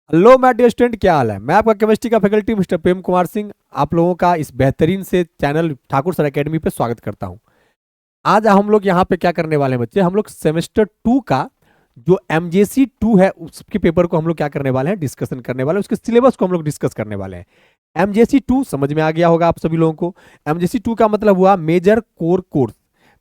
Hello my dear student, क्या हाल है। मैं आपका केमिस्ट्री का फैकल्टी मिस्टर प्रेम कुमार सिंह आप लोगों का इस बेहतरीन से चैनल ठाकुर सर एकेडमी पे स्वागत करता हूं। आज हम लोग यहाँ पे क्या करने वाले हैं बच्चे, हम लोग सेमेस्टर 2 का जो एमजेसी 2 है उसके पेपर को हम लोग क्या करने वाले हैं, डिस्कशन करने वाले हैं। उसके सिलेबस को हम लोग डिस्कस करने वाले हैं। एमजेसी 2 समझ में आ गया होगा आप सभी लोगों को। एमजेसी 2 का मतलब हुआ major core course.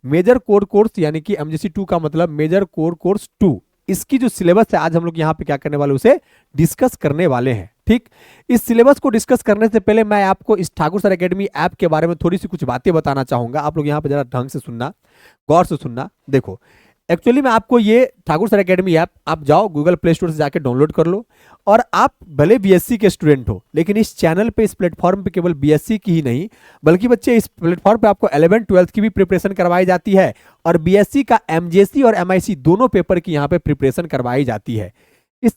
Major core course यानी कि एमजेसी 2 का मतलब मेजर कोर कोर्स 2। इसकी जो सिलेबस है आज हम लोग यहाँ पे क्या करने वाले उसे डिस्कस करने वाले हैं। ठीक, इस सिलेबस को डिस्कस करने से पहले मैं आपको इस ठाकुर सर एकेडमी ऐप के बारे में थोड़ी सी कुछ बातें बताना चाहूंगा। आप लोग यहाँ पे जरा ढंग से सुनना, गौर से सुनना। देखो, एक्चुअली मैं आपको ये ठाकुर सर एकेडमी ऐप आप जाओ गूगल प्ले स्टोर से जाके डाउनलोड कर लो। और आप भले बीएससी के स्टूडेंट हो, लेकिन इस चैनल पे, इस प्लेटफॉर्म पे केवल बीएससी की ही नहीं बल्कि बच्चे इस प्लेटफॉर्म पे आपको 11th 12th की भी प्रिपरेशन करवाई जाती है। और बीएससी का एमजेसी और एमआईसी दोनों पेपर की यहाँ पे प्रिपरेशन करवाई जाती है। इस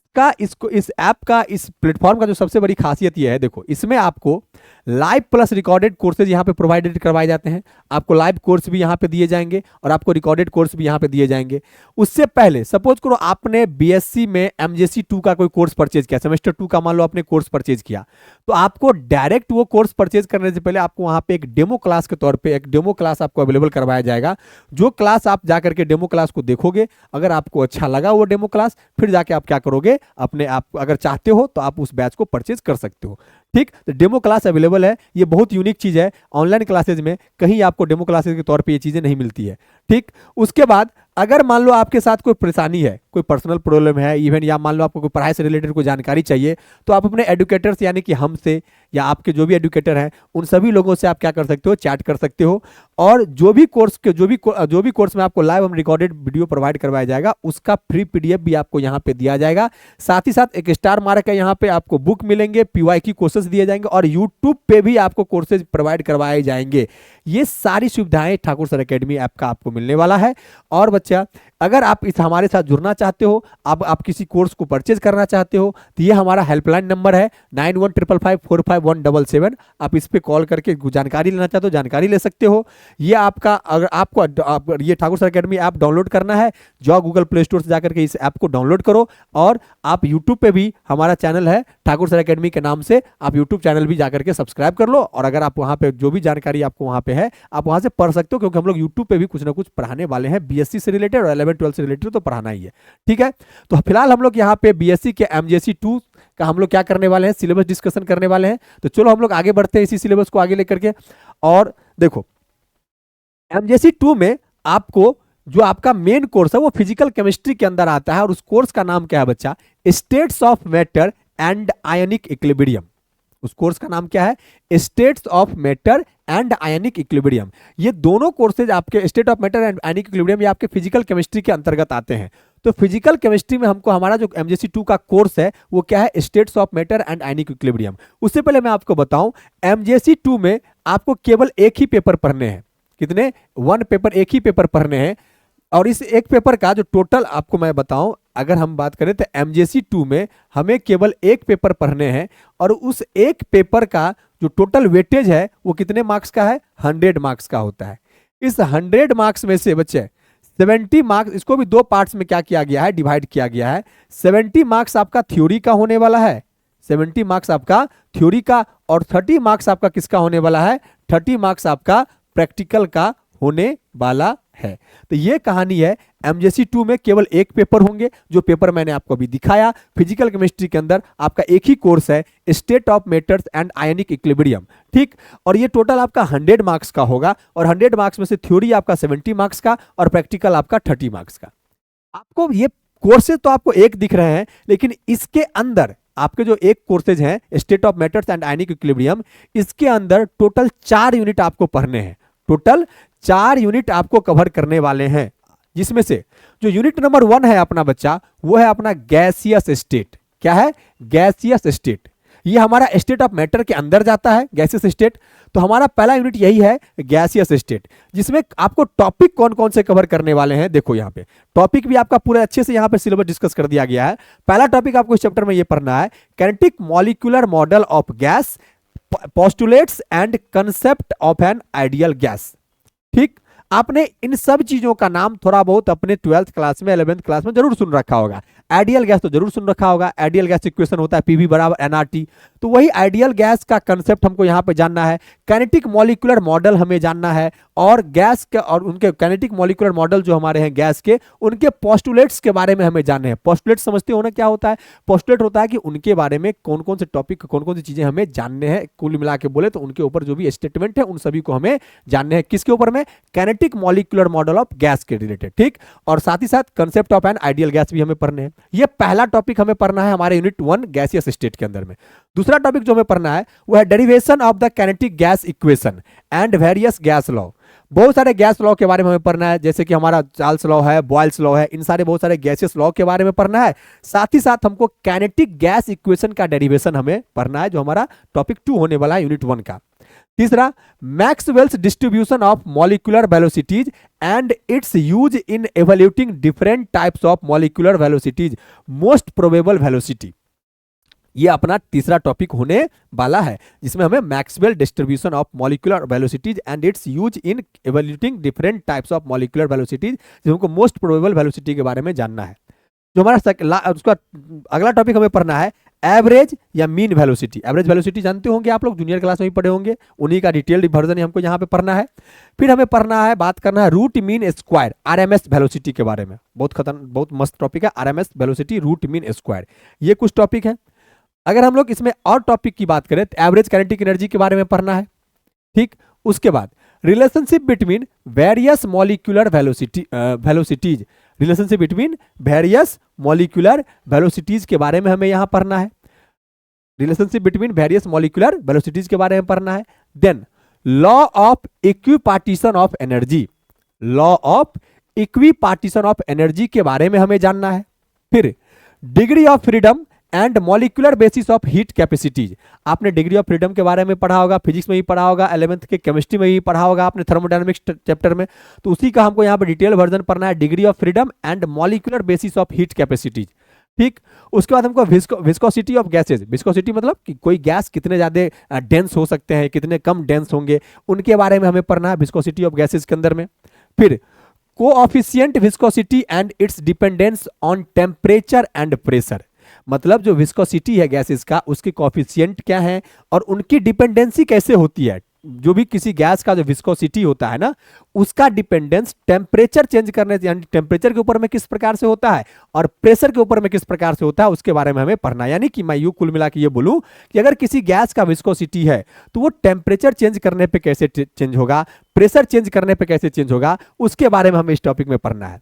ऐप का, इस प्लेटफॉर्म का जो सबसे बड़ी खासियत यह है, देखो इसमें आपको लाइव प्लस रिकॉर्डेड कोर्सेज यहाँ पे प्रोवाइडेड करवाए जाते हैं। आपको लाइव कोर्स भी यहाँ पे दिए जाएंगे और आपको रिकॉर्डेड कोर्स भी यहाँ पे दिए जाएंगे। उससे पहले सपोज करो आपने बीएससी में एमजेसी 2 का कोई कोर्स परचेज किया, सेमेस्टर 2 का मान लो आपने कोर्स परचेज किया, तो आपको डायरेक्ट वो कोर्स परचेज करने से पहले आपको वहां पे एक डेमो क्लास के तौर पे एक डेमो क्लास आपको अवेलेबल करवाया जाएगा। जो क्लास आप जाकर के डेमो क्लास को देखोगे, अगर आपको अच्छा लगा वो डेमो क्लास, फिर जाके आप क्या करोगे, अपने आप अगर चाहते हो तो आप उस बैच को परचेज कर सकते हो। ठीक, तो डेमो क्लास अवेलेबल है। ये बहुत यूनिक चीज है, ऑनलाइन क्लासेज में कहीं आपको डेमो क्लासेज के तौर पे ये चीजें नहीं मिलती है। ठीक, उसके बाद अगर मान लो आपके साथ कोई परेशानी है, कोई पर्सनल प्रॉब्लम है इवन, या मान लो आपको कोई पढ़ाई से रिलेटेड कोई जानकारी चाहिए, तो आप अपने एडुकेटर्स यानी कि हमसे या आपके जो भी एडुकेटर हैं उन सभी लोगों से आप क्या कर सकते हो, चैट कर सकते हो। और जो भी कोर्स में आपको लाइव हम रिकॉर्डेड वीडियो प्रोवाइड करवाया जाएगा उसका फ्री पीडीएफ भी आपको यहाँ पे दिया जाएगा। साथ ही साथ एक स्टार मार्क है, यहाँ पे आपको बुक मिलेंगे, पीवाईक्यू कोर्सेज दिए जाएंगे और यूट्यूब पे भी आपको कोर्सेज प्रोवाइड करवाए जाएंगे। ये सारी सुविधाएं ठाकुर सर एकेडमी ऐप का आपको मिलने वाला है। और बच्चा, अगर आप इस हमारे साथ जुड़ना चाहते हो, आप किसी कोर्स को परचेज करना चाहते हो, तो ये हमारा हेल्पलाइन नंबर है 9155545177। आप इस पे कॉल करके जानकारी लेना चाहते हो जानकारी ले सकते हो। ये आपका, अगर आपको ये Thakur sir academy app download करना है, जाओ गूगल प्ले स्टोर से जाकर के इस ऐप को डाउनलोड करो। और आप यूट्यूब पे भी, हमारा चैनल है ठाकुर सर एकेडमी के नाम से, आप यूट्यूब चैनल भी जाकर के सब्सक्राइब कर लो। और अगर आप वहां पे जो भी जानकारी आपको वहां पे है आप वहां से पढ़ सकते हो, क्योंकि हम लोग यूट्यूब पे भी कुछ ना कुछ पढ़ाने वाले हैं बीएससी से रिलेटेड, और 11 12 से रिलेटेड तो पढ़ाना ही है। ठीक है, तो फिलहाल हम लोग यहाँ पे बीएससी के एमजेसी 2 का हम लोग क्या करने वाले हैं, सिलेबस डिस्कशन करने वाले हैं। तो चलो हम लोग आगे बढ़ते हैं इसी सिलेबस को आगे लेकर के। और देखो, एमजेसी 2 में आपको जो आपका मेन कोर्स है वो फिजिकल केमिस्ट्री के अंदर आता है। और उस कोर्स का नाम क्या है बच्चा, states of matter and ionic equilibrium. उस कोर्स का नाम क्या है, states of matter and ionic equilibrium. ये दोनों कोर्सेज आपके, state of matter and ionic equilibrium, ये आपके फिजिकल केमिस्ट्री के अंतर्गत आते हैं। तो फिजिकल केमिस्ट्री में हमको हमारा जो एमजेसी 2 का कोर्स है वो क्या है, states of matter and ionic equilibrium. उससे पहले मैं आपको बताऊं, एमजेसी 2 में आपको केवल एक ही पेपर पढ़ने हैं। कितने, 1 पेपर, एक ही पेपर पढ़ने हैं। और इस एक पेपर का जो टोटल आपको मैं बताऊं, अगर हम बात करें तो एमजेसी 2 में हमें केवल एक पेपर पढ़ने हैं। और उस एक पेपर का जो टोटल वेटेज है वो कितने मार्क्स का है, 100 मार्क्स का होता है। इस 100 मार्क्स में से बच्चे 70 मार्क्स, इसको भी 2 पार्ट्स में क्या किया गया है, डिवाइड किया गया है। 70 मार्क्स आपका थ्योरी का होने वाला है, 70 मार्क्स आपका थ्योरी का, और 30 मार्क्स आपका किसका होने वाला है, 30 मार्क्स आपका प्रैक्टिकल का होने वाला है। तो ये कहानी है। एमजेसी 2 में केवल एक पेपर होंगे, जो पेपर मैंने आपको अभी दिखाया। फिजिकल केमिस्ट्री के अंदर आपका एक ही कोर्स है, state of matters and ionic equilibrium. ठीक, और ये टोटल आपका 100 मार्क्स का होगा। और 100 मार्क्स में से थ्योरी आपका 70 मार्क्स का और प्रैक्टिकल आपका 30 मार्क्स का। आपको ये कोर्सेज तो आपको एक दिख रहे हैं, लेकिन इसके अंदर आपके जो एक कोर्सेज हैं, state of matters and ionic equilibrium, इसके अंदर टोटल 4 यूनिट आपको पढ़ने हैं। टोटल 4 यूनिट आपको कवर करने वाले हैं, जिसमें से जो यूनिट नंबर 1 है अपना बच्चा, वो है अपना गैसियस स्टेट। क्या है, गैसियस स्टेट। ये हमारा स्टेट ऑफ मैटर के अंदर जाता है, गैसियस स्टेट। तो हमारा पहला यूनिट यही है, गैसियस स्टेट, जिसमें आपको टॉपिक कौन कौन से कवर करने वाले हैं। देखो यहाँ पे टॉपिक भी आपका पूरे अच्छे से यहाँ पे सिलेबस डिस्कस कर दिया गया है। पहला टॉपिक आपको इस चैप्टर में ये पढ़ना है, kinetic molecular model of gas, postulates and concept of an ideal gas. ठीक, आपने इन सब चीजों का नाम थोड़ा बहुत अपने 12th क्लास में, 11th क्लास में जरूर सुन रखा होगा। आइडियल गैस तो जरूर सुन रखा होगा, आइडियल गैस इक्वेशन होता है पीवी बराबर एनआरटी। तो वही आइडियल गैस का कंसेप्ट हमको यहाँ पे जानना है, काइनेटिक मॉलिक्यूलर मॉडल हमें जानना है, और गैस के और उनके काइनेटिक मॉलिक्यूलर मॉडल जो हमारे हैं गैस के, उनके पोस्टुलेट्स के बारे में हमें जानने हैं। पोस्टुलेट समझते हो ना क्या होता है? पोस्टुलेट होता है कि उनके बारे में कौन कौन से टॉपिक, कौन कौन सी चीजें हमें जानने हैं, कुल मिला के बोले तो उनके ऊपर जो भी स्टेटमेंट है उन सभी को हमें जानने हैं। किसके ऊपर में? Kinetic molecular model of gas के रिलेटेड, ठीक। और साथ ही साथ concept of an ideal gas भी हमें पढ़ने हैं। ये पहला टॉपिक हमें पढ़ना है हमारे यूनिट 1 गैसियस स्टेट के अंदर में। दूसरा टॉपिक जो हमें पढ़ना है वो है derivation of the kinetic gas equation and various gas law. बहुत सारे गैस लॉ के बारे में हमें पढ़ना है, जैसे कि हमारा चार्ल्स लॉ है, बॉयल्स लॉ है, इन सारे बहुत सारे गैसियस लॉ के बारे में पढ़ना है। साथ ही साथ हमको काइनेटिक गैस इक्वेशन का डेरिवेशन हमें पढ़ना है, जो हमारा टॉपिक 2 होने वाला है यूनिट 1 का। तीसरा, Maxwell's distribution of molecular velocities and it's use in evaluating different types of molecular velocities, most probable velocity. ये अपना तीसरा टॉपिक होने वाला है, जिसमें हमें Maxwell distribution of molecular velocities and it's use in evaluating different types of molecular velocities, जिनको most probable velocity के बारे में जानना है। जो हमारा उसका अगला टॉपिक हमें पढ़ना है एवरेज या मीन वेलोसिटी। एवरेज वेलोसिटी जानते होंगे आप लोग, जूनियर क्लास में ही पढ़े होंगे, उन्हीं का डिटेल्ड वर्जन हमको यहाँ पे पढ़ना है। फिर हमें पढ़ना है, बात करना है root mean square, RMS velocity के बारे में। बहुत मस्त टॉपिक है RMS velocity, root mean square, ये कुछ टॉपिक है। अगर हम लोग इसमें और टॉपिक की बात करें तो एवरेज काइनेटिक एनर्जी के बारे में पढ़ना है, ठीक। उसके बाद relationship between various molecular velocities, relationship between various molecular velocities के बारे में हमें यहां पढ़ना है। Relationship between various molecular velocities के बारे में पढ़ना है। Then law of equipartition of energy, law of equipartition of energy के बारे में हमें जानना है। फिर degree of freedom and molecular basis of heat capacities. आपने डिग्री ऑफ फ्रीडम के बारे में पढ़ा होगा, फिजिक्स में ही पढ़ा होगा, 11th के केमिस्ट्री में ही पढ़ा होगा आपने, थर्मोडायनामिक्स चैप्टर में। तो उसी का हमको यहाँ पे डिटेल वर्जन पढ़ना है, degree of freedom and molecular basis of heat capacities, ठीक। उसके बाद हमको विस्कोसिटी ऑफ गैसेज, विस्कोसिटी मतलब कि कोई गैस कितने ज्यादा डेंस हो सकते हैं, कितने कम डेंस होंगे, उनके बारे में हमें पढ़ना है विस्कोसिटी ऑफ गैसेज के अंदर में। फिर coefficient viscosity and it's dependence on temperature and pressure, मतलब जो विस्कोसिटी है गैसेस का, उसके कोएफिशिएंट क्या है और उनकी डिपेंडेंसी कैसे होती है। जो भी किसी गैस का जो विस्कोसिटी होता है ना, उसका डिपेंडेंस टेम्परेचर चेंज करने, यानी टेम्परेचर के ऊपर में किस प्रकार से होता है और प्रेशर के ऊपर में किस प्रकार से होता है, उसके बारे में हमें पढ़ना है। यानी कि मैं यूं कुल मिला के ये बोलूं कि अगर किसी गैस का विस्कोसिटी है तो वो टेम्परेचर चेंज करने पे कैसे चेंज होगा, प्रेशर चेंज करने पे कैसे चेंज होगा, उसके बारे में हमें इस टॉपिक में पढ़ना है।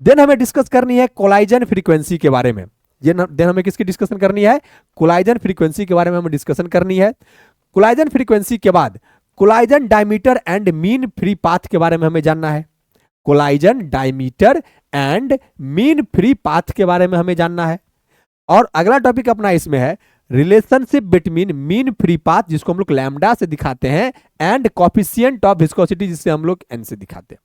देन हमें डिस्कस करनी है कोलाइजन फ्रीक्वेंसी के बारे में। देन हमें किसकी डिस्कशन करनी है? कोलाइजन फ्रीक्वेंसी के बारे में हमें डिस्कशन करनी है। कोलाइजन फ्रीक्वेंसी के बाद collision diameter and mean free path के बारे में हमें जानना है। Collision diameter and mean free path के बारे में हमें जानना है। और अगला टॉपिक अपना इसमें है relationship between mean free path, जिसको हम लोग लैम्डा से दिखाते हैं, एंड कोएफिशिएंट ऑफ विस्कोसिटी, जिससे हम लोग एन से दिखाते हैं।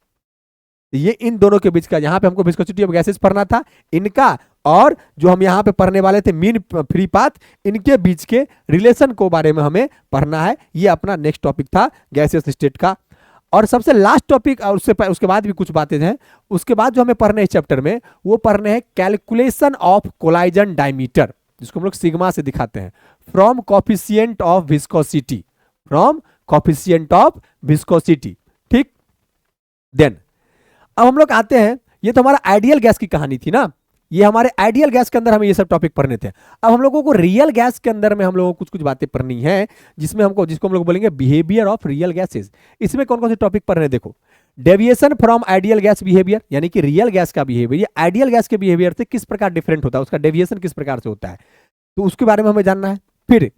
ये इन दोनों के बीच का, यहां पे हमको विस्कोसिटी ऑफ गैसेस पढ़ना था, इनका और जो हम यहाँ पे पढ़ने वाले थे मीन फ्री पाथ, इनके बीच के रिलेशन को बारे में हमें पढ़ना है। ये अपना नेक्स्ट टॉपिक था गैसियस स्टेट का। और सबसे लास्ट टॉपिक, और उसके बाद भी कुछ बातें हैं, उसके बाद जो हमें पढ़ने इस चैप्टर में, वो पढ़ने हैं कैलकुलेशन ऑफ कोलाइजन डायमीटर, जिसको हम लोग सिग्मा से दिखाते हैं, from coefficient of viscosity, from coefficient of viscosity, ठीक। देन अब हम लोग आते हैं, ये तो हमारा आइडियल गैस की कहानी थी ना, ये हमारे आइडियल गैस के अंदर हमें ये सब टॉपिक पढ़ने थे। अब हम लोगों को रियल गैस के अंदर में हम लोगों को कुछ बातें पढ़नी है, जिसको हम लोग बोलेंगे बिहेवियर ऑफ रियल गैसेस। इसमें कौन कौन से टॉपिक पढ़ रहे हैं? देखो, deviation from ideal gas behaviour, यानी कि रियल गैस का बिहेवियर, ये आइडियल गैस के बिहेवियर से किस प्रकार डिफरेंट होता है, उसका डेविएशन किस प्रकार से होता है, तो उसके बारे में हमें जानना है। फिर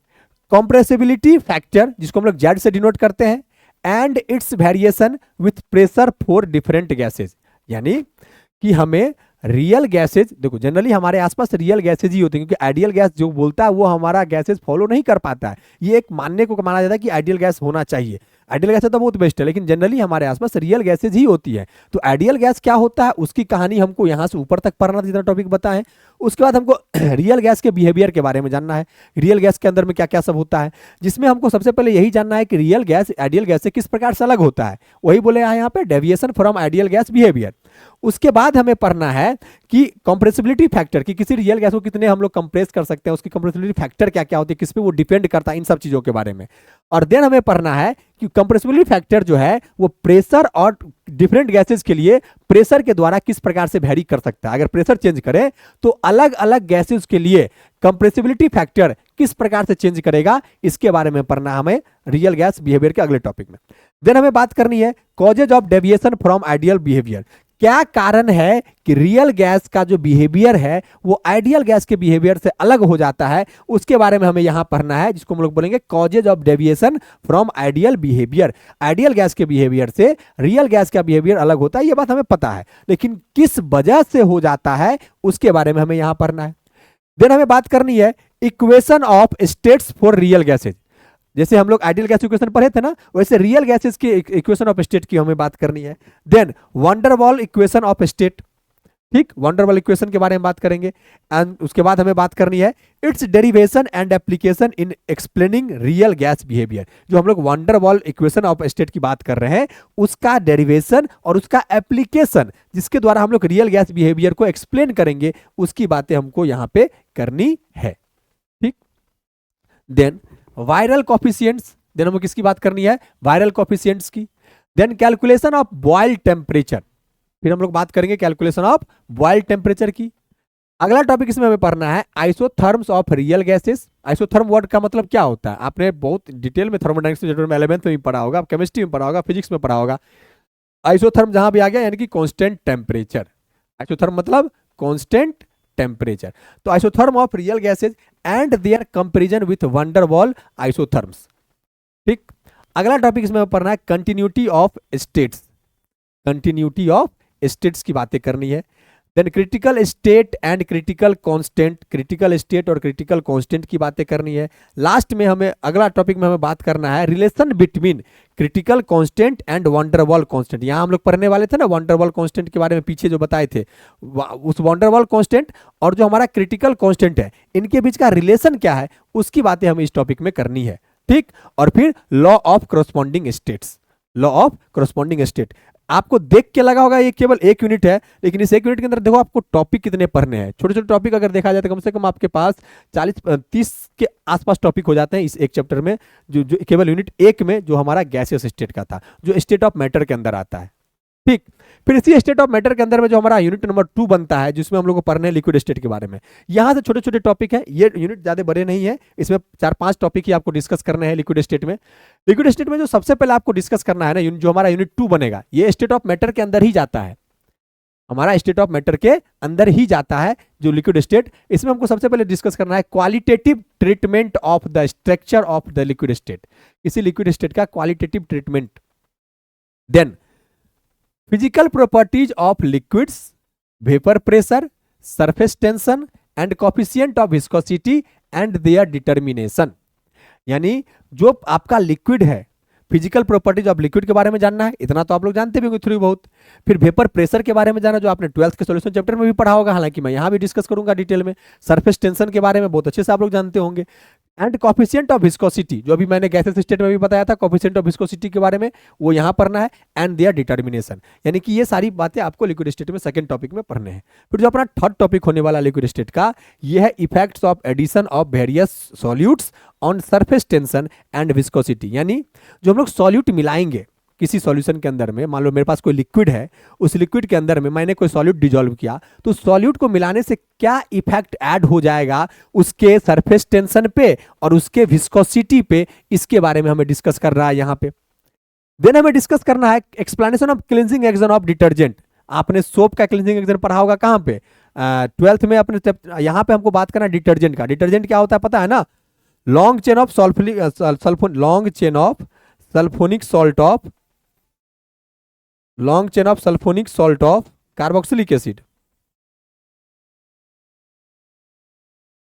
कॉम्प्रेसिबिलिटी फैक्टर, जिसको हम लोग जेड से डिनोट करते हैं, and it's variation with pressure for different gases, यानी कि हमें रियल गैसेज, देखो जनरली हमारे आसपास रियल गैसेज ही होते हैं, क्योंकि आइडियल गैस जो बोलता है वो हमारा गैसेज फॉलो नहीं कर पाता है। ये एक मानने को माना जाता है कि आइडियल गैस होना चाहिए, आइडियल गैस तो बहुत बेस्ट है, लेकिन जनरली हमारे आसपास रियल गैसेज ही होती है। तो आइडियल गैस क्या होता है, उसकी कहानी हमको यहाँ से ऊपर तक पढ़ना, जितना टॉपिक बताएं। उसके बाद हमको रियल गैस के बिहेवियर के बारे में जानना है, रियल गैस के अंदर में क्या क्या सब होता है, जिसमें हमको सबसे पहले यही जानना है कि रियल गैस आइडियल गैस से किस प्रकार से अलग होता है। वही बोले यहाँ पे deviation from ideal gas behaviour. उसके बाद हमें पढ़ना है कि कंप्रेसिबिलिटी फैक्टर, कि किसी रियल गैस को कितने हम लोग कंप्रेस कर सकते हैं, उसकी कंप्रेसिबिलिटी फैक्टर क्या क्या होती है, किस पे वो डिपेंड करता है, इन सब चीजों के बारे में। और देन हमें पढ़ना है कि कंप्रेसिबिलिटी फैक्टर जो है वो प्रेशर और डिफरेंट गैसेज के लिए प्रेशर के द्वारा किस प्रकार से वेरी कर सकता है। अगर प्रेशर चेंज करें तो अलग अलग गैसेज के लिए कंप्रेसिबिलिटी फैक्टर किस प्रकार से चेंज करेगा, इसके बारे में पढ़ना हमें रियल गैस बिहेवियर के अगले टॉपिक में। देन हमें बात करनी है causes of deviation from ideal behaviour. क्या कारण है कि रियल गैस का जो बिहेवियर है वो आइडियल गैस के बिहेवियर से अलग हो जाता है, उसके बारे में हमें यहां पढ़ना है, जिसको हम लोग बोलेंगे causes of deviation from ideal behaviour. Ideal gas के बिहेवियर से रियल गैस का बिहेवियर अलग होता है, ये बात हमें पता है, लेकिन किस वजह से हो जाता है उसके बारे में हमें यहां पढ़ना है। देन हमें बात करनी है equation of states for real gases. जैसे हम लोग आइडियल गैस इक्वेशन पढ़े थे ना, वैसे रियल गैसेस की इक्वेशन ऑफ स्टेट की हमें बात करनी है। Then Van der Waals equation of state, ठीक, वंडरवॉल इक्वेशन के बारे में बात करेंगे। एंड उसके बाद हमें बात करनी है it's derivation and application in explaining real gas behaviour. जो हम लोग वंडरवॉल इक्वेशन ऑफ स्टेट की बात कर रहे हैं, उसका डेरिवेशन और उसका एप्लीकेशन, जिसके द्वारा हम लोग रियल गैस बिहेवियर को एक्सप्लेन करेंगे, उसकी बातें हमको यहां पे करनी है, ठीक। देन वायरल कॉफिशिएंट्स, देन हमें किसकी बात करनी है, वायरल कॉफिशिएंट्स की। Then calculation of Boyle temperature, फिर हम लोग बात करेंगे कैलकुलेशन ऑफ बॉइल्ड टेम्परेचर की। अगला टॉपिक इसमें हमें पढ़ना है isotherms of real gases. Isotherm word का मतलब क्या होता है, आपने बहुत डिटेल में थर्मोडायनेमिक्स चैप्टर में 11th में भी पढ़ा होगा, केमिस्ट्री में पढ़ा होगा, फिजिक्स में पढ़ा होगा। आइसोथर्म जहां भी आ गया यानी कि कांस्टेंट टेम्परेचर। आइसोथर्म मतलब कांस्टेंट टेम्परेचर। तो isotherm of real gases and their comparison with Van der Waals isotherms, ठीक। अगला टॉपिक इसमें पढ़ना है continuity of states. Continuity of states की बातें करनी है। Then critical state and critical constant, critical state और क्रिटिकल कांस्टेंट की बातें करनी है। लास्ट में हमें अगला टॉपिक में हमें बात करना है relation between critical constant and van der Waals constant. यहां हम लोग पढ़ने वाले थे ना वंडरवॉल कांस्टेंट के बारे में, पीछे जो बताए थे, उस वंडरवॉल कांस्टेंट और जो हमारा क्रिटिकल कांस्टेंट है, इनके बीच का रिलेशन क्या है, उसकी बातें हमें इस टॉपिक में करनी है, ठीक। और फिर law of corresponding states, law of corresponding state. आपको देख के लगा होगा ये केवल 1 यूनिट है, लेकिन इस 1 यूनिट के अंदर देखो आपको टॉपिक कितने पढ़ने हैं। छोटे छोटे टॉपिक अगर देखा जाए तो कम से कम आपके पास 40-30 के आसपास टॉपिक हो जाते हैं इस एक चैप्टर में, जो केवल यूनिट 1 में जो हमारा गैसियस स्टेट का था, जो स्टेट ऑफ मैटर के अंदर आता है, ठीक। फिर इसी स्टेट ऑफ मैटर के अंदर में जो हमारा यूनिट नंबर 2 बनता है, जिसमें हम लोग को पढ़ने हैं लिक्विड स्टेट के बारे में। यहां से छोटे छोटे टॉपिक है, ये यूनिट ज्यादा बड़े नहीं है, इसमें 4-5 टॉपिक ही आपको डिस्कस करने हैं लिक्विड स्टेट में। लिक्विड स्टेट में जो सबसे पहले आपको डिस्कस करना है ना, जो हमारा यूनिट 2 बनेगा, ये स्टेट ऑफ मैटर के अंदर ही जाता है, हमारा स्टेट ऑफ मैटर के अंदर ही जाता है जो लिक्विड स्टेट। इसमें हमको सबसे पहले डिस्कस करना है qualitative treatment of the structure of the liquid state, इसी लिक्विड स्टेट का qualitative treatment. Then physical properties of liquids, vapour pressure, surface tension and coefficient of viscosity and their determination. यानी जो आपका लिक्विड है, physical properties of liquid के बारे में जानना है, इतना तो आप लोग जानते भी होंगे थोड़ी बहुत। फिर वेपर प्रेशर के बारे में जानना, जो आपने 12th के सॉल्यूशन चैप्टर में भी पढ़ा होगा, हालांकि मैं यहां भी डिस्कस करूंगा डिटेल में। सरफेस टेंशन के बारे में बहुत अच्छे से आप लोग जानते होंगे। एंड कोफिशिएंट ऑफ विस्कोसिटी, जो अभी मैंने गैसेस स्टेट में भी बताया था, कोफिशिएंट ऑफ विस्कोसिटी के बारे में, वो यहां पढ़ना है। एंड देयर डिटर्मिनेशन, यानी कि ये सारी बातें आपको लिक्विड स्टेट में सेकंड टॉपिक में पढ़ने हैं। फिर जो अपना थर्ड टॉपिक होने वाला लिक्विड स्टेट का, ये है effects of addition of various solutes on surface tension and viscosity. यानी जो हम लोग सॉल्यूट मिलाएंगे किसी सॉल्यूशन के अंदर में, मान लो मेरे पास कोई लिक्विड है, उस लिक्विड के अंदर में मैंने कोई सॉल्यूट डिसॉल्व किया, तो सॉल्यूट को मिलाने से क्या इफेक्ट ऐड हो जाएगा उसके सरफेस टेंशन पे और उसके विस्कोसिटी पे, इसके बारे में हमें डिस्कस कर रहा है यहाँ पे। देन हमें डिस्कस करना है explanation of cleansing action of detergent. आपने सोप का क्लींजिंग एक्शन पढ़ा होगा कहाँ पे, 12th में अपने। यहाँ पे हमको बात करना है डिटर्जेंट का। डिटर्जेंट क्या होता है पता है ना, long chain of sulphonic salt of carboxylic acid.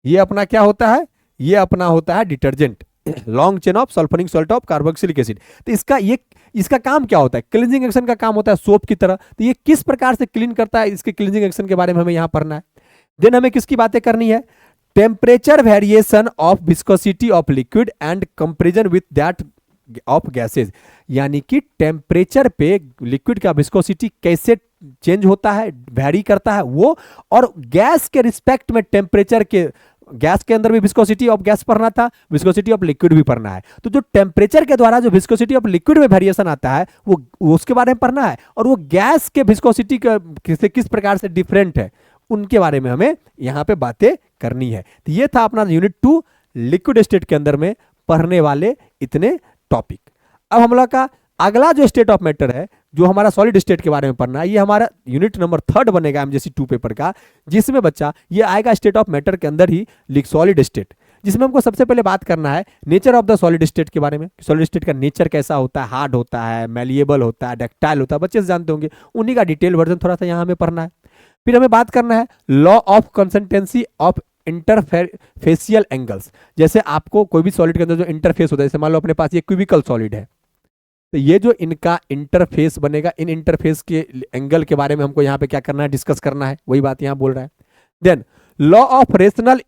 ये अपना क्या होता है, ये अपना होता है detergent, long chain of sulphonic salt of carboxylic acid. तो इसका काम क्या होता है, क्लींजिंग एक्शन का काम होता है सोप की तरह। तो ये किस प्रकार से क्लीन करता है, इसके क्लींजिंग एक्शन के बारे में हमें यहां पढ़ना है। देन हमें किसकी बातें करनी है, temperature variation of viscosity of liquid and comparison with that of gases. यानी कि टेम्परेचर पे लिक्विड का विस्कोसिटी कैसे चेंज होता है, वैरी करता है वो, और गैस के रिस्पेक्ट में टेम्परेचर के, गैस के अंदर भी विस्कोसिटी ऑफ गैस पढ़ना था, विस्कोसिटी ऑफ लिक्विड भी पढ़ना है। तो जो टेम्परेचर के द्वारा जो विस्कोसिटी ऑफ लिक्विड में वेरिएशन आता है वो उसके बारे में पढ़ना है, और वो गैस के विस्कोसिटी से किस प्रकार से डिफरेंट है उनके बारे में हमें यहां पे बातें करनी है। तो ये था अपना यूनिट 2 लिक्विड स्टेट के अंदर में पढ़ने वाले इतने टॉपिक। अब हम लोग का अगला जो स्टेट ऑफ मैटर है, जो हमारा सॉलिड स्टेट के बारे में पढ़ना है, ये हमारा यूनिट नंबर 3 बनेगा एमजेसी 2 पेपर का, जिसमें बच्चा ये आएगा स्टेट ऑफ मैटर के अंदर ही सॉलिड स्टेट, जिसमें हमको सबसे पहले बात करना है nature of the solid state के बारे में। सॉलिड स्टेट का नेचर कैसा होता है, हार्ड होता है, मैलिएबल होता है, डक्टाइल होता है, बच्चे से जानते होंगे, उन्हीं का डिटेल वर्जन थोड़ा सा यहाँ हमें पढ़ना है। फिर हमें बात करना है law of consistency of interfacial angles. जैसे आपको कोई भी सॉलिड के अंदर जो इंटरफेस होता है, जैसे मान लो अपने पास ये क्यूबिकल सॉलिड है, तो ये जो इनका इंटरफेस बनेगा, इन इंटरफेस के एंगल के बारे में हमको यहाँ पे क्या करना है, डिस्कस करना है, वही बात यहाँ बोल रहा है। Then law of rational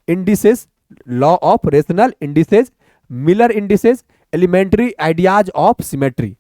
indices, law of rational indices, Miller indices, elementary ideas of symmetry,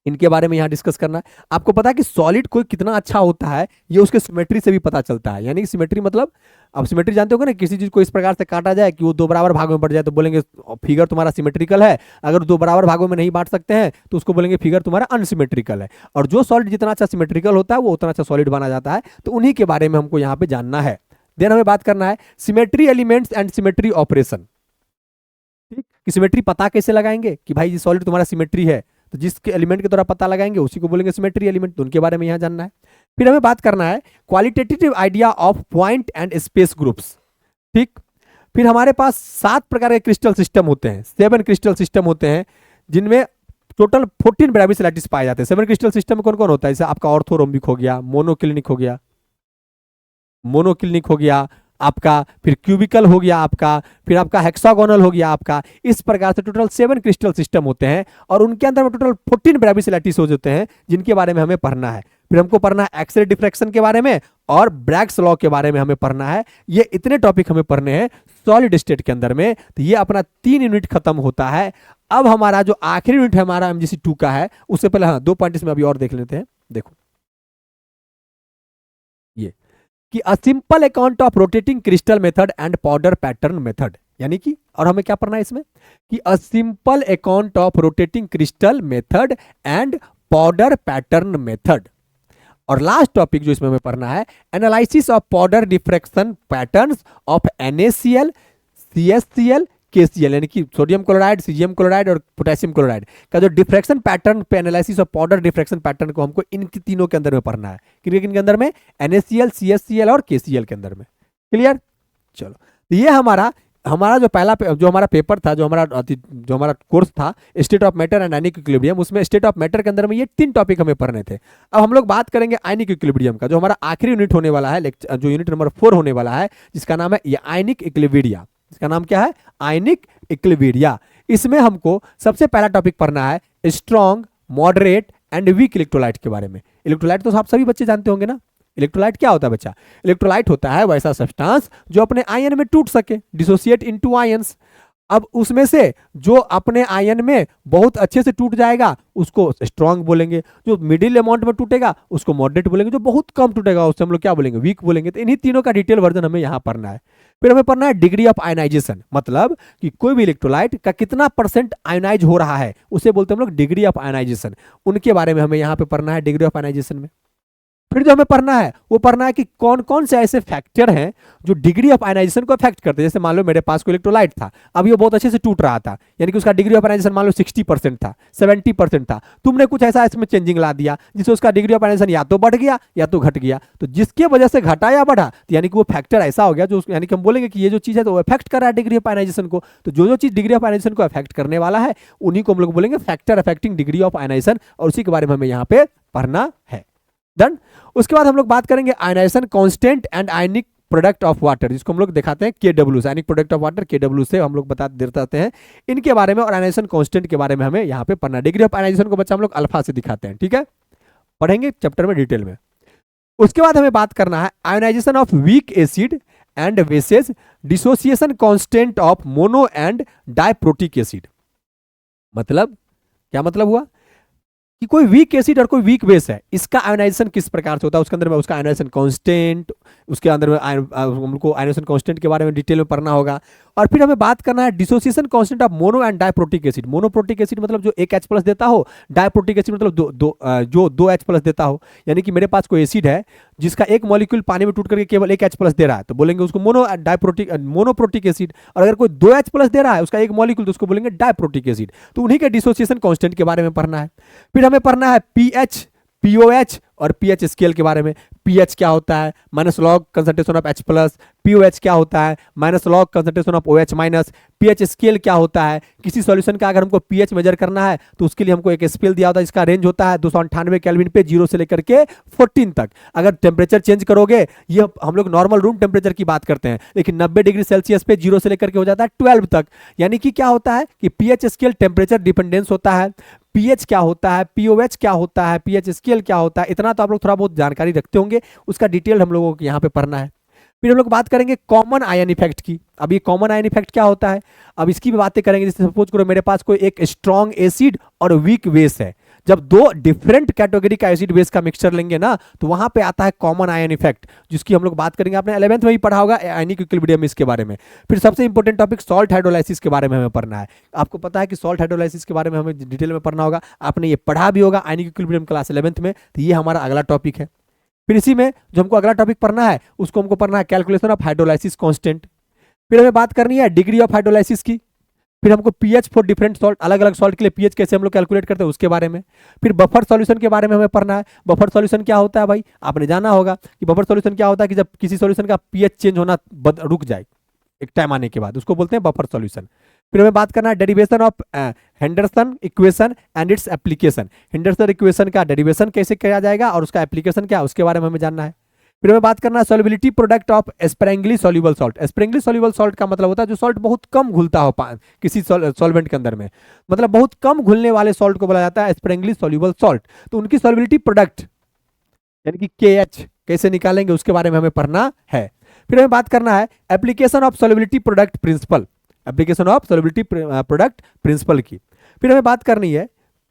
इनके बारे में यहाँ डिस्कस करना है। आपको पता है कि सॉलिड कोई कितना अच्छा होता है ये उसके सिमेट्री से भी पता चलता है। यानी कि सिमेट्री मतलब, अब सिमेट्री जानते होंगे ना, किसी चीज को इस प्रकार से काटा जाए कि वो 2 बराबर भागों में बढ़ जाए तो बोलेंगे फिगर तुम्हारा सिमेट्रिकल है। अगर 2 बराबर भागों में नहीं बांट सकते हैं तो उसको बोलेंगे फिगर तुम्हारा अनसिमेट्रिकल है। और जो सॉलिड जितना अच्छा सिमेट्रिकल होता है वो उतना अच्छा सॉलिड बना जाता है। तो उन्हीं के बारे में हमको यहाँ पे जानना है। देन हमें बात करना है symmetry elements and symmetry operation. ठीक, कि सिमेट्री पता कैसे लगाएंगे कि भाई ये सॉलिड तुम्हारा सिमेट्री है, तो जिसके एलिमेंट के द्वारा पता लगाएंगे उसी को बोलेंगे सिमेट्री एलिमेंट। तो उनके बारे में यहां जानना है। फिर हमें बात करना है qualitative idea of point and space groups. ठीक, फिर हमारे पास 7 प्रकार के क्रिस्टल सिस्टम होते हैं, 7 क्रिस्टल सिस्टम होते हैं, जिनमें टोटल 14 ब्रेविस लैटिस पाए जाते हैं। 7 क्रिस्टल सिस्टम में कौन कौन होता है, जैसे आपका ऑर्थोरोम्बिक हो गया, मोनोक्लिनिक हो गया आपका, फिर क्यूबिकल हो गया आपका, फिर आपका हेक्सागोनल हो गया आपका। इस प्रकार से टोटल 7 क्रिस्टल सिस्टम होते हैं, और उनके अंदर में टोटल 14 ब्रेविस लैटिस हो जाते हैं, जिनके बारे में हमें पढ़ना है। फिर हमको पढ़ना है एक्स रे डिफ्रैक्शन के बारे में और ब्रैग्स लॉ के बारे में हमें पढ़ना है। ये इतने टॉपिक हमें पढ़ने हैं सॉलिड स्टेट के अंदर में। तो ये अपना 3 यूनिट खत्म होता है। अब हमारा जो आखिरी यूनिट है हमारा एमजीसी 2 का है, उससे पहले हाँ 2 पॉइंट इसमें अभी और देख लेते हैं। देखो ये कि a simple account of rotating crystal method and powder pattern method, यानी कि, और हमें क्या पढ़ना है इसमें कि a simple account of rotating crystal method and powder pattern method. और लास्ट टॉपिक जो इसमें हमें पढ़ना है analysis of powder diffraction patterns of NaCl, CsCl, KCl, यानी कि सोडियम क्लोराइड, सीजियम क्लोराइड और पोटेशियम क्लोराइड का जो डिफ्रैक्शन पैटर्न पे analysis of powder diffraction pattern को हमको इन तीनों के अंदर में पढ़ना है। किन के अंदर में, NaCl, CsCl और KCl के अंदर में। क्लियर, चलो। तो ये हमारा जो पहला जो हमारा पेपर था, जो हमारा कोर्स था state of matter and ionic equilibrium, उसमें स्टेट ऑफ मैटर के अंदर में ये 3 टॉपिक हमें पढ़ने थे। अब हम लोग बात करेंगे आयनिक इक्विलिब्रियम का, जो हमारा आखिरी यूनिट होने वाला है, जो यूनिट नंबर 4 होने वाला है, जिसका नाम है आयनिक इक्विलिब्रिया। इसका नाम क्या है, आयनिक इक्विलिब्रिया। इसमें हमको सबसे पहला टॉपिक पढ़ना है strong, moderate and weak electrolyte के बारे में। इलेक्ट्रोलाइट तो आप सभी बच्चे जानते होंगे ना। इलेक्ट्रोलाइट क्या होता है बच्चा, इलेक्ट्रोलाइट होता है वैसा सब्सटेंस जो अपने आयन में टूट सके, डिसोसिएट इनटू आयंस। अब उसमें से जो अपने आयन में बहुत अच्छे से टूट जाएगा उसको स्ट्रांग बोलेंगे, जो मिडिल अमाउंट में टूटेगा उसको मॉडरेट बोलेंगे, जो बहुत कम टूटेगा उससे हम लोग क्या बोलेंगे, वीक बोलेंगे। तो इन्हीं तीनों का डिटेल वर्जन हमें यहाँ पढ़ना है। फिर हमें पढ़ना है डिग्री ऑफ आयनाइजेशन, मतलब कि कोई भी इलेक्ट्रोलाइट का कितना % आयनाइज हो रहा है उसे बोलते हैं हम लोग डिग्री ऑफ आयनाइजेशन। उनके बारे में हमें यहाँ पे पढ़ना है डिग्री ऑफ आयनाइजेशन में। फिर जो हमें पढ़ना है वो पढ़ना है कि कौन कौन से ऐसे फैक्टर हैं जो डिग्री ऑफ आयनाइजेशन को अफेक्ट करते हैं। जैसे मान लो मेरे पास कोई इलेक्ट्रोलाइट था, अब ये बहुत अच्छे से टूट रहा था, यानी कि उसका डिग्री ऑफ आयनाइजेशन मान लो 60% था, 70% था। तुमने कुछ ऐसा इसमें चेंजिंग ला दिया जिससे उसका डिग्री ऑफ आयनाइजेशन या तो बढ़ गया या तो घट गया। तो जिसके वजह से घटा या बढ़ा, तो यानी कि वो फैक्टर ऐसा हो गया जो, यानी कि हम बोलेंगे कि ये जो चीज़ है तो वो अफेक्ट कर रहा है डिग्री ऑफ आयनाइजेशन को। तो जो चीज़ डिग्री ऑफ आयनाइजेशन को अफेक्ट करने वाला है उन्हीं को हम लोग बोलेंगे factor affecting degree of ionization, और उसी के बारे में हमें यहाँ पे पढ़ना है। डन। उसके बाद हम लोग बात करेंगे ionization constant and ionic product of water, जिसको हम लोग दिखाते हैं KW से, ionic product of water KW से हम लोग बता देते हैं इनके बारे में, और आयनाइजेशन कांस्टेंट के बारे में हमें यहाँ पे पढ़ना। डिग्री ऑफ आयनाइजेशन को बच्चा हम लोग अल्फा से दिखाते हैं, ठीक है, पढ़ेंगे चैप्टर में डिटेल में। उसके बाद हमें बात करना है ionization of weak acid and bases, dissociation constant of mono and diprotic acid. मतलब क्या मतलब हुआ कि कोई वीक एसिड और कोई वीक बेस है, इसका आयोनाइजेशन किस प्रकार से होता है, उसके अंदर में उसका आयोनाइजेशन कांस्टेंट, उसके अंदर में हमको आयोनाइजेशन कांस्टेंट के बारे में डिटेल में पढ़ना होगा। और फिर हमें बात करना है dissociation constant of mono and diprotic acid. Monoprotic acid मतलब जो एक H+ देता हो, डाइप्रोटिक एसिड मतलब जो 2H+ देता हो। यानी कि मेरे पास कोई एसिड है जिसका एक मॉलिक्यूल पानी में टूट करके केवल एक H+ दे रहा है, तो बोलेंगे उसको मोनोप्रोटिक एसिड। और अगर कोई 2H+ दे रहा है उसका एक मॉलिक्यूल, तो उसको बोलेंगे डाइप्रोटिक एसिड। तो उन्हीं के डिसोसिएशन कांस्टेंट के बारे में पढ़ना है। फिर हमें पढ़ना है पीएच, पीओएच और पीएच स्केल के बारे में। पीएच क्या होता है, minus log concentration of H+। POH क्या होता है, minus log concentration of OH-। PH scale क्या होता है, किसी सॉल्यूशन का अगर हमको पीएच मेजर करना है तो उसके लिए हमको एक स्केल दिया होता है जिसका रेंज होता है 298 केल्विन पे 0 से लेकर के 14 तक। अगर टेम्परेचर चेंज करोगे, ये हम लोग नॉर्मल रूम टेम्परेचर की बात करते हैं, लेकिन 90 डिग्री सेल्सियस पे 0 से लेकर के हो जाता है 12 तक। यानी कि क्या होता है कि पीएच स्केल टेम्परेचर डिपेंडेंस होता है। पीएच क्या होता है, पीओएच क्या होता है, पीएच स्केल क्या होता है, इतना तो आप लोग थोड़ा बहुत जानकारी रखते होंगे, उसका डिटेल हम लोगों को यहाँ पे पढ़ना है। फिर हम लोग बात करेंगे कॉमन आयन इफेक्ट की। अब ये कॉमन आयन इफेक्ट क्या होता है, अब इसकी भी बातें करेंगे। जैसे सपोज करो मेरे पास कोई एक स्ट्रॉन्ग एसिड और वीक बेस है, जब दो डिफरेंट कैटेगरी का एसिड बेस का मिक्सचर लेंगे ना, तो वहां पे आता है कॉमन आयन इफेक्ट, जिसकी हम लोग बात करेंगे। आपने 11th में ही पढ़ा होगा आयनिक इक्विलिब्रियम इसके बारे में। फिर सबसे इंपॉर्टेंट टॉपिक सॉल्ट हाइड्रोलाइसिस के बारे में हमें पढ़ना है। आपको पता है कि सॉल्ट हाइड्रोलाइसिस के बारे में हमें डिटेल में पढ़ना होगा, आपने ये पढ़ा भी होगा आयनिक इक्विलिब्रियम क्लास 11th में। तो ये हमारा अगला टॉपिक है। फिर इसी में जो हमको अगला टॉपिक पढ़ना है उसको हमको पढ़ना है कैलकुलेशन ऑफ हाइड्रोलाइसिस कांस्टेंट। फिर हमें बात करनी है डिग्री ऑफ हाइड्रोलाइसिस की। फिर हमको पीएच फॉर डिफरेंट सॉल्ट, अलग अलग सॉल्ट के लिए पीएच कैसे हम लोग कैलकुलेट करते हैं उसके बारे में। फिर बफर सॉल्यूशन के बारे में हमें पढ़ना है। बफर सॉल्यूशन क्या होता है भाई, आपने जाना होगा कि बफर सॉल्यूशन क्या होता है कि जब किसी सॉल्यूशन का पीएच चेंज होना रुक जाए एक टाइम आने के बाद, उसको बोलते हैं बफर सॉल्यूशन। फिर हमें बात करना है derivation of Henderson equation and its application. Henderson equation का डेरिवेशन कैसे किया जाएगा और उसका एप्लीकेशन क्या है उसके बारे में हमें जानना है। फिर हमें बात करना है solubility product of sparingly soluble salt. Sparingly soluble salt का मतलब होता है जो सॉल्ट बहुत कम घुलता हो किसी सॉल्वेंट के अंदर में, मतलब बहुत कम घुलने वाले सॉल्ट को बोला जाता है स्प्रेंगली सॉल्युबल सॉल्ट। तो उनकी सॉल्युबिलिटी प्रोडक्ट यानी कि KH कैसे निकालेंगे उसके बारे में हमें पढ़ना है। फिर हमें बात करना है application of solubility product principle, application of solubility product principle की। फिर हमें बात करनी है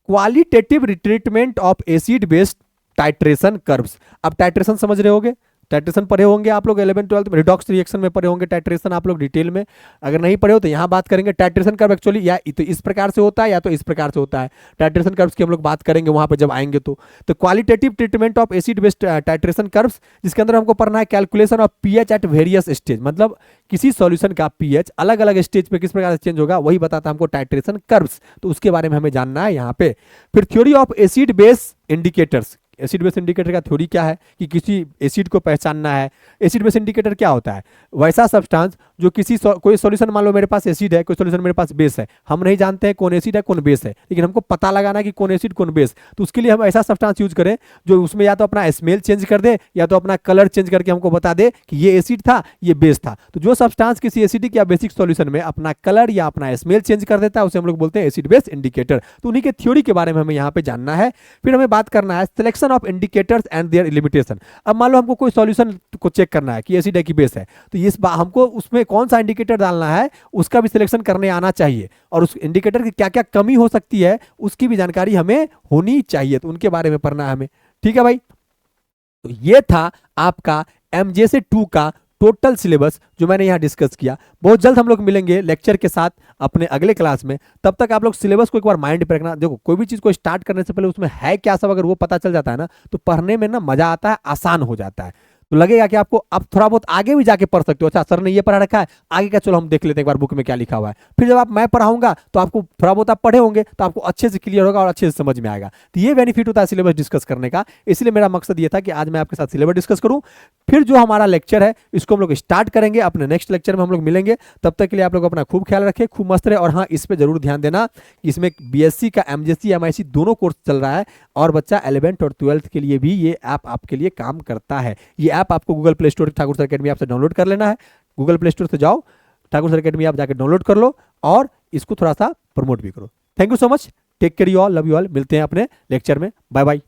qualitative retreatment of acid based titration curves. अब टाइट्रेशन समझ रहे होंगे, टाइट्रेशन पढ़े होंगे आप लोग 11th 12th में, रिडॉक्स रिएक्शन में पढ़े होंगे टाइट्रेशन आप लोग डिटेल में। अगर नहीं पढ़े हो तो यहाँ बात करेंगे टाइट्रेशन कर्व एक्चुअली या तो इस प्रकार से होता है या तो इस प्रकार से होता है। टाइट्रेशन कर्व्स की हम लोग बात करेंगे वहाँ पर जब आएंगे। तो qualitative treatment of acid based titration curves, जिसके अंदर हमको पढ़ना है calculation of pH at various stage, मतलब किसी सॉल्यूशन का पीएच अलग अलग स्टेज पे किस प्रकार से चेंज होगा वही बताता है हमको टाइट्रेशन कर्व्स। तो उसके बारे में हमें जानना है यहाँ पे। फिर theory of acid base indicators. Acid base indicator का थ्योरी क्या है कि किसी एसिड को पहचानना है। एसिड बेस इंडिकेटर क्या होता है, वैसा सब्सटेंस जो कोई सॉल्यूशन, मान लो मेरे पास एसिड है, कोई सॉल्यूशन मेरे पास बेस है, हम नहीं जानते हैं कौन एसिड है कौन बेस है, लेकिन हमको पता लगाना है कि कौन एसिड कौन बेस। तो उसके लिए हम ऐसा सब्सटेंस यूज करें जो उसमें या तो अपना स्मेल चेंज कर दे या तो अपना कलर चेंज करके हमको बता दे कि ये एसिड था ये बेस था। तो जो सब्सटेंस किसी एसिडिक या बेसिक सॉल्यूशन में अपना कलर या अपना स्मेल चेंज कर देता है उसे हम लोग बोलते हैं एसिड बेस इंडिकेटर। तो उन्हीं के थ्योरी के बारे में हमें यहाँ पे जानना है। फिर हमें बात करना है selection of indicators and their limitation. अब मान लो हमको कोई सॉल्यूशन को चेक करना है कि एसिड है कि बेस है, तो इस बार हमको उसमें कौन सा इंडिकेटर डालना है उसका भी सिलेक्शन करने आना चाहिए, और उस इंडिकेटर की क्या क्या कमी हो सकती है उसकी भी जानकारी हमें होनी चाहिए। तो उनके बारे में पढ़ना है हमें। ठीक है भाई, तो ये था आपका MJC 2 का टोटल सिलेबस जो मैंने यहाँ डिस्कस किया। बहुत जल्द हम लोग मिलेंगे लेक्चर के साथ अपने अगले क्लास में। तब तक आप लोग सिलेबस को एक बार माइंड पे रखना। देखो कोई भी चीज़ को स्टार्ट करने से पहले उसमें है क्या सब, अगर वो पता चल जाता है ना तो पढ़ने में ना मजा आता है, आसान हो जाता है। तो लगेगा कि आपको अब थोड़ा बहुत आगे भी जाके पढ़ सकते हो। अच्छा सर ने ये पढ़ा रखा है, आगे का चलो हम देख लेते हैं एक बार बुक में क्या लिखा हुआ है। फिर जब मैं पढ़ाऊंगा तो आपको थोड़ा बहुत आप पढ़े होंगे तो आपको अच्छे से क्लियर होगा और अच्छे से समझ में आएगा। तो ये बेनिफिट होता है सिलेबस डिस्कस करने का। इसलिए मेरा मकसद ये था कि आज मैं आपके साथ सिलेबस डिस्कस करूँ। फिर जो हमारा लेक्चर है इसको हम लोग स्टार्ट करेंगे, अपने नेक्स्ट लेक्चर में हम लोग मिलेंगे। तब तक के लिए आप लोग अपना खूब ख्याल रखें, खूब मस्त रहे। और हाँ, इस पर जरूर ध्यान देना कि इसमें BSc का MJC MIC दोनों कोर्स चल रहा है, और बच्चा 11th और 12th के लिए भी ये ऐप आपके लिए काम करता है। ये ऐप आपको Google Play Store Thakur Sir Academy app से डाउनलोड कर लेना है। गूगल प्ले स्टोर से जाओ, ठाकुर सर अकेडमी ऐप जाकर डाउनलोड कर लो और इसको थोड़ा सा प्रमोट भी करो। Thank you so much, take care you all, love you all. मिलते हैं अपने लेक्चर में, बाय बाय।